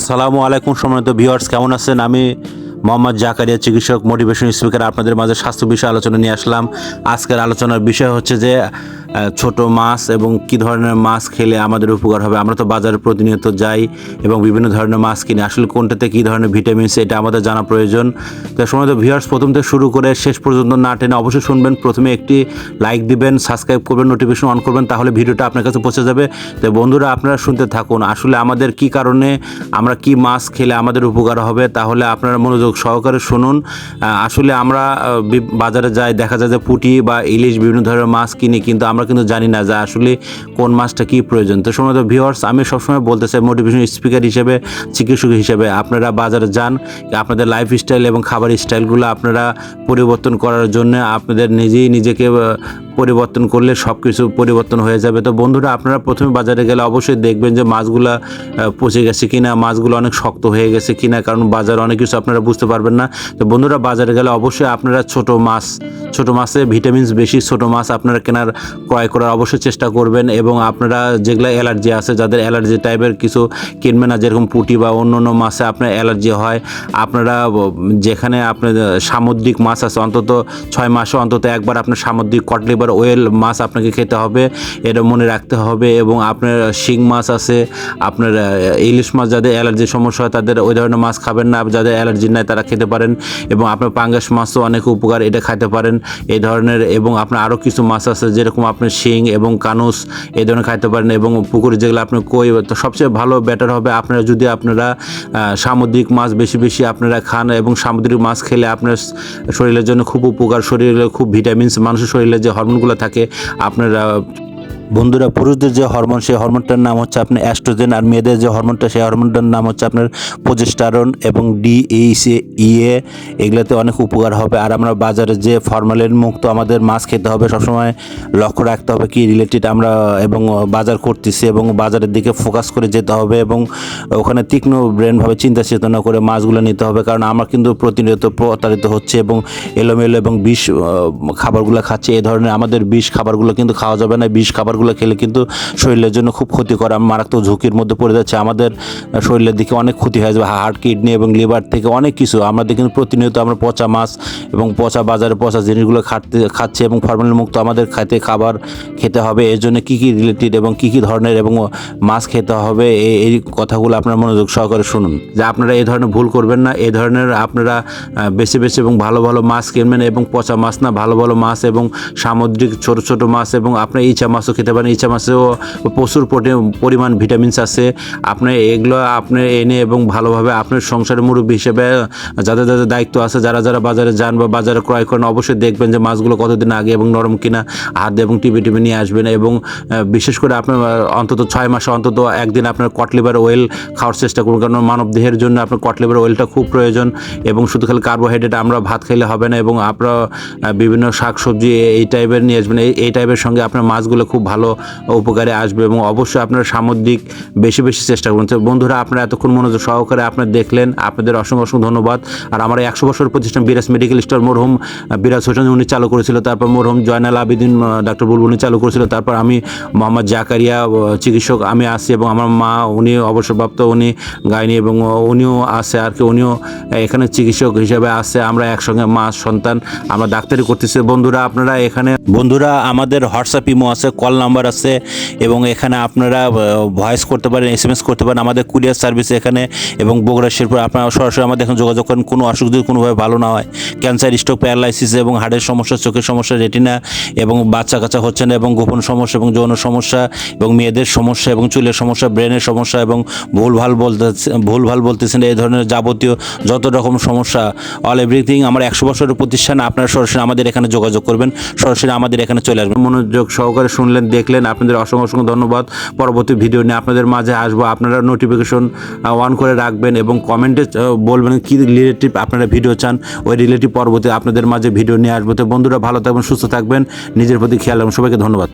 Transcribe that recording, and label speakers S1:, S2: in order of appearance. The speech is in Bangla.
S1: আসসালামু আলাইকুম সম্মানিত ভিউয়ার্স, কেমন আছেন? আমি মোহাম্মদ জাকারিয়া, চিকিৎসক, মোটিভেশন স্পিকার, আপনাদের মাঝে স্বাস্থ্য বিষয়ে আলোচনা নিয়ে আসলাম। আজকের আলোচনার বিষয় হচ্ছে যে ছোট মাছ এবং কী ধরনের মাছ খেলে আমাদের উপকার হবে। আমরা তো বাজারে প্রতিনিয়ত যাই এবং বিভিন্ন ধরনের মাছ কিনি, আসলে কোনটাতে কী ধরনের ভিটামিনস এটা আমাদের জানা প্রয়োজন। তো সম্মানিত ভিউয়ার্স, প্রথম থেকে শুরু করে শেষ পর্যন্ত না টেনে অবশ্যই শুনবেন। প্রথমে একটি লাইক দিবেন, সাবস্ক্রাইব করবেন, নোটিফিকেশন অন করবেন, তাহলে ভিডিওটা আপনার কাছে পৌঁছে যাবে। তো বন্ধুরা, আপনারা শুনতে থাকুন আসলে আমাদের কী কারণে আমরা কি মাছ খেলে আমাদের উপকার হবে, তাহলে আপনারা মনোযোগ সহকারে শুনুন। আসলে আমরা বাজারে যাই, দেখা যায় যে পুঁটি বা ইলিশ বিভিন্ন ধরনের মাছ কিনি, কিন্তু আমরা কিন্তু জানি না যে আসলে কোন মাছটা কী প্রয়োজন। তো সম্মানিত ভিউয়ার্স, আমি সবসময় বলতে চাই মোটিভেশন স্পিকার হিসেবে, চিকিৎসক হিসেবে, আপনারা বাজারে যান, আপনাদের লাইফ স্টাইল এবং খাবার স্টাইলগুলো আপনারা পরিবর্তন করার জন্য আপনাদের নিজেকে পরিবর্তন করলে সব কিছু পরিবর্তন হয়ে যাবে। তো বন্ধুরা, আপনারা প্রথমে বাজারে গেলে অবশ্যই দেখবেন যে মাছগুলো পচে গেছে কিনা, মাছগুলো অনেক শক্ত হয়ে গেছে কিনা, কারণ বাজারে অনেক কিছু আপনারা বুঝতে পারবেন না। তো বন্ধুরা, বাজারে গেলে অবশ্যই আপনারা ছোট মাছে ভিটামিনস বেশি ছোট মাছ আপনারা ক্রয় করার অবশ্যই চেষ্টা করবেন। এবং আপনারা যেগুলো অ্যালার্জি আছে, যাদের অ্যালার্জি টাইপের কিছু কিনবেন না, যেরকম পুঁটি বা অন্য মাছে আপনার অ্যালার্জি হয়, আপনারা যেখানে আপনার সামুদ্রিক মাছ আছে, অন্তত 6 মাসে অন্তত একবার আপনার সামুদ্রিক কটলিভার ওয়েল মাছ আপনাকে খেতে হবে, এটা মনে রাখতে হবে। এবং আপনার শিং মাছ আছে, আপনার ইলিশ মাছ, যাদের অ্যালার্জির সমস্যা হয় তাদের ওই ধরনের মাছ খাবেন না, যাদের অ্যালার্জি নাই তারা খেতে পারেন। এবং আপনার পাঙ্গাস মাছও অনেক উপকার, এটা খাইতে পারেন এই ধরনের। এবং আপনার আরও কিছু মাছ আছে যেরকম আপনার শিং এবং কানুস, এই ধরনের খাইতে পারেন। এবং পুকুরে যেগুলো আপনার কই, তো সবচেয়ে ভালো বেটার হবে আপনারা যদি আপনারা সামুদ্রিক মাছ বেশি আপনারা খান। এবং সামুদ্রিক মাছ খেলে আপনার শরীরের জন্য খুব উপকার, শরীরে খুব ভিটামিনস, মানুষের শরীরে যে হরমোনগুলো থাকে আপনারা বন্ধুরা, পুরুষদের যে হরমোন, সেই হরমোনটার নাম হচ্ছে আপনার অ্যাস্ট্রোজেন, আর মেয়েদের যে হরমোনটা, সেই হরমোনটার নাম হচ্ছে আপনার প্রোজেস্টেরন এবং DHEA। এগুলোতে অনেক উপকার হবে। আর আমরা বাজারে যে ফরমালিন মুক্ত আমাদের মাছ খেতে হবে, সবসময় লক্ষ্য রাখতে হবে কি রিলেটেড আমরা এবং বাজার করতেছি, এবং বাজারের দিকে ফোকাস করে যেতে হবে এবং ওখানে তীক্ষ্ণ ব্রেনভাবে চিন্তা চেতনা করে মাছগুলো নিতে হবে। কারণ আমরা কিন্তু প্রতিনিয়ত প্রতারিত হচ্ছে এবং এলোমেলো এবং বিষ খাবারগুলো খাচ্ছে। এই ধরনের আমাদের বিষ খাবারগুলো কিন্তু খাওয়া যাবে না। বিষ খাবারগুলো খেলে কিন্তু শরীরের জন্য খুব ক্ষতিকর, মারাত্মক ঝুঁকির মধ্যে পড়ে যাচ্ছে। আমাদের শরীরের দিকে অনেক ক্ষতি হয়ে যাবে, হার্ট, কিডনি এবং লিভার থেকে অনেক কিছু। আমাদের কিন্তু প্রতিনিয়ত আমরা পচা মাছ এবং বাজারে পচা জিনিসগুলো খাচ্ছি এবং ফরমালিন মুক্ত আমাদের খাবার খেতে হবে। এর জন্য কী রিলেটেড এবং কী ধরনের এবং মাছ খেতে হবে, এই কথাগুলো আপনারা মনোযোগ সহকারে শুনুন, যে আপনারা এই ধরনের ভুল করবেন না। এই ধরনের আপনারা বেছে এবং ভালো মাছ কিনবেন, এবং পচা মাছ না, ভালো মাছ এবং সামুদ্রিক ছোট মাছ। এবং আপনার ইচা মাছও খেতে পারেন। ইচা মাছেও প্রচুর পরিমাণ ভিটামিনস আছে। আপনি এগুলো আপনি এনে এবং ভালোভাবে আপনার সংসারের মুরব্বী হিসেবে যাদের দায়িত্ব আছে, যারা বাজারে যান বা বাজারে ক্রয় করেন, অবশ্যই দেখবেন যে মাছগুলো কতদিন আগে এবং নরম কিনা, হাত দিয়ে এবং টিপে নিয়ে আসবেন। এবং বিশেষ করে আপনার অন্তত 6 মাসে অন্তত একদিন আপনার কটলিভার ওয়েল খাওয়ার চেষ্টা করুন, কারণ মানব দেহের জন্য আপনার কটলিভার ওয়েলটা খুব প্রয়োজন। এবং শুধু খালি কার্বোহাইড্রেট আমরা ভাত খাইলে হবে না, এবং আপনারা বিভিন্ন শাকসবজি এই টাইপের নিয়ে আসবেন। এই টাইপের সঙ্গে আপনার মাছগুলো খুব ভালো উপকারে আসবে। এবং অবশ্যই আপনারা সামুদ্রিক বেশি চেষ্টা করুন। তো বন্ধুরা, আপনারা এতক্ষণ মনোযোগ সহকারে আপনারা দেখলেন, আপনাদের অসংখ্য ধন্যবাদ। আর আমার 100 বছর প্রতিষ্ঠান বিরাজ মেডিকেল স্টোর মরহুম বিরাজ হোসেন উনি চালু করেছিল, তারপর মরহুম জয়নাল আবেদিন ডাক্তার বুলবুল উনি চালু করেছিল, তারপর আমি মোহাম্মদ জাকারিয়া চিকিৎসক আমি আছি, এবং আমার মা উনি অবসরপ্রাপ্ত, উনি গাইনি, এবং উনিও আছে আর কি, উনিও এখানে চিকিৎসক হিসেবে আছে। আমরা একসঙ্গে মা সন্তান আমরা ডাক্তারি করতেছি। বন্ধুরা, আপনারা এখানে আমাদের হোয়াটসঅ্যাপ ইমো আছে, কল নাম্বার আছে, এবং এখানে আপনারা ভয়েস করতে পারেন, SMS করতে পারেন। আমাদের কুরিয়ার সার্ভিস এখানে, এবং বগুড়া শেরপুর আপনারা সরাসরি আমাদের এখানে যোগাযোগ করেন। কোনো অসুখ যদি কোনোভাবে ভালো না হয়, ক্যান্সার, স্ট্রোক, প্যারালাইসিস এবং হার্টের সমস্যা, চোখের সমস্যা, রেটিনা এবং বাচ্চা কাচ্চা হচ্ছে না, এবং গোপন সমস্যা এবং যৌন সমস্যা এবং মেয়েদের সমস্যা এবং চুলের সমস্যা, ব্রেনের সমস্যা এবং ভুলভাল বলতেছেন, এই ধরনের যাবতীয় যত রকম সমস্যা, অল এভরিথিং আমার 100 বছরের প্রতিষ্ঠান। আপনারা সরাসরি আমাদের এখানে যোগাযোগ করবেন, সরাসরি আমাদের এখানে চলে আসবেন। মনোযোগ সহকারে শুনলেন, দেখলেন, আপনাদের অসংখ্য ধন্যবাদ। পরবর্তী ভিডিও নিয়ে আপনাদের মাঝে আসবো। আপনারা নোটিফিকেশন অন করে রাখবেন এবং কমেন্টে বলবেন কি রিলেটিভ আপনারা ভিডিও চান, ওই রিলেটিভ পরবর্তী আপনাদের মাঝে ভিডিও নিয়ে আসবো। তো বন্ধুরা, ভালো থাকবেন, সুস্থ থাকবেন, নিজের প্রতি খেয়াল রাখবেন। সবাইকে ধন্যবাদ।